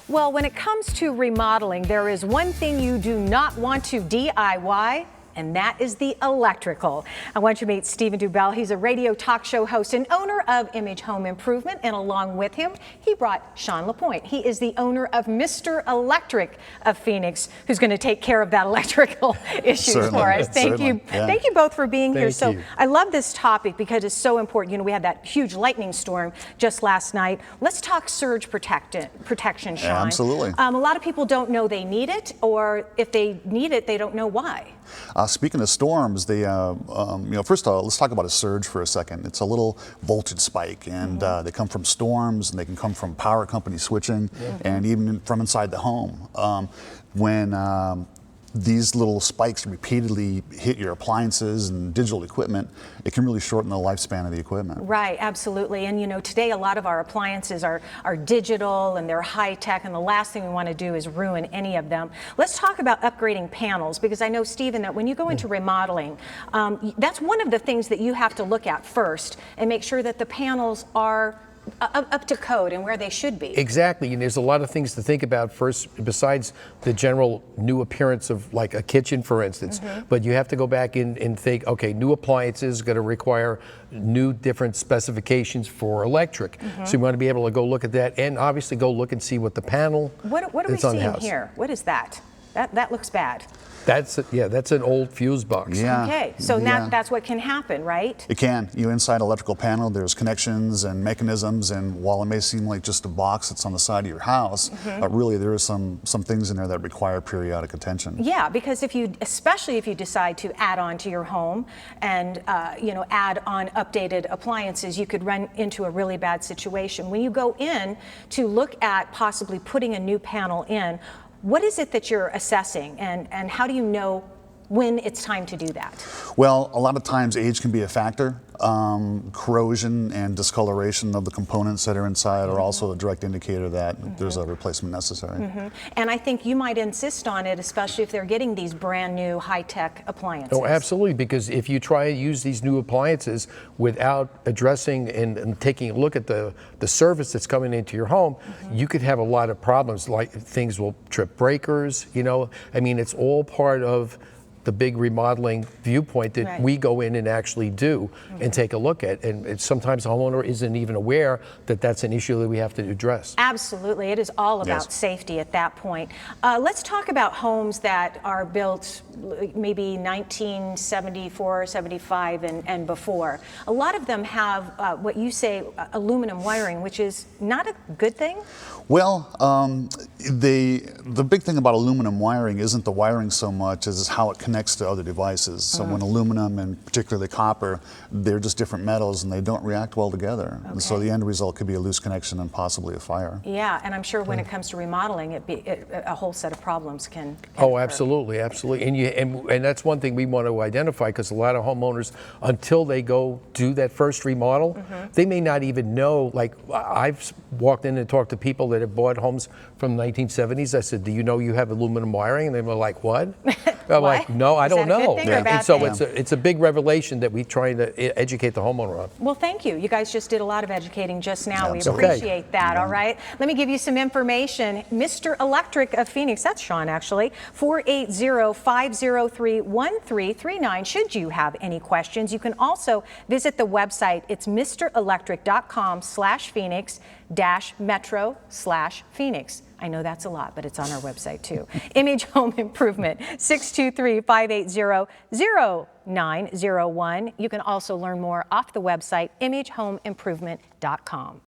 Well, when it comes to remodeling, there is one thing you do not want to DIY, and that is the electrical. I want you to meet Stephen Dubell. He's a radio talk show host and owner of Image Home Improvement, and along with him, he brought Sean LaPointe. He is the owner of Mr. Electric of Phoenix, who's going to take care of that electrical issue for us. Thank you. Yeah. Thank you both for being here. Thank you. I love this topic because it's so important. You know, we had that huge lightning storm just last night. Let's talk surge protection, Sean. Yeah, absolutely. A lot of people don't know they need it, or if they need it, they don't know why. Speaking of storms, they, first of all, let's talk about a surge for a second. It's a little voltage spike, and they come from storms, and they can come from power company switching, and even from inside the home. When these little spikes repeatedly hit your appliances and digital equipment, it can really shorten the lifespan of the equipment. Right, absolutely. And you know, today a lot of our appliances are digital and they're high tech, and the last thing we want to do is ruin any of them. Let's talk about upgrading panels, because I know, Stephen, that when you go into remodeling, that's one of the things that you have to look at first and make sure that the panels are up to code and where they should be. Exactly, and there's a lot of things to think about first, besides the general new appearance of like a kitchen, for instance. But you have to go back in and think, okay, new appliances are going to require new different specifications for electric. So you want to be able to go look at that, and obviously go look and see what the panel What are we seeing here? What is that? That looks bad. That's an old fuse box. Yeah. Okay, so that's what can happen, right? It can. Inside electrical panel, there's connections and mechanisms, and while it may seem like just a box that's on the side of your house, really there are some things in there that require periodic attention. Yeah, because especially if you decide to add on to your home and add on updated appliances, you could run into a really bad situation. When you go in to look at possibly putting a new panel in, what is it that you're assessing, and how do you know when it's time to do that? Well, a lot of times age can be a factor. Corrosion and discoloration of the components that are inside are also a direct indicator that there's a replacement necessary. And I think you might insist on it, especially if they're getting these brand new high-tech appliances. Oh, absolutely, because if you try to use these new appliances without addressing and taking a look at the service that's coming into your home, you could have a lot of problems, like things will trip breakers, I mean, it's all part of the big remodeling viewpoint that we go in and actually do and take a look at. And sometimes the homeowner isn't even aware that that's an issue that we have to address. Absolutely. It is all about safety at that point. Let's talk about homes that are built maybe 1974, 75 and before. A lot of them have what you say aluminum wiring, which is not a good thing. Well, the big thing about aluminum wiring isn't the wiring so much as how it connects to other devices. So when aluminum and particularly copper, they're just different metals and they don't react well together. And so the end result could be a loose connection and possibly a fire. Yeah, and I'm sure when it comes to remodeling, a whole set of problems can Oh, occur. absolutely, absolutely. And that's one thing we want to identify, because a lot of homeowners, until they go do that first remodel, they may not even know. Like, I've walked in and talked to people that have bought homes from the 1970s. I said, do you know you have aluminum wiring? And they were like, what? I'm like, no, I don't know. And so it's a big revelation that we try to educate the homeowner on. Well, thank you. You guys just did a lot of educating just now. We appreciate that, all right? Let me give you some information. Mr. Electric of Phoenix, that's Sean actually, 480-503-1339. Should you have any questions, you can also visit the website. It's mrelectric.com/Phoenix-metro/Phoenix. I know that's a lot, but it's on our website too. Image Home Improvement, 623-580-0901. You can also learn more off the website, imagehomeimprovement.com.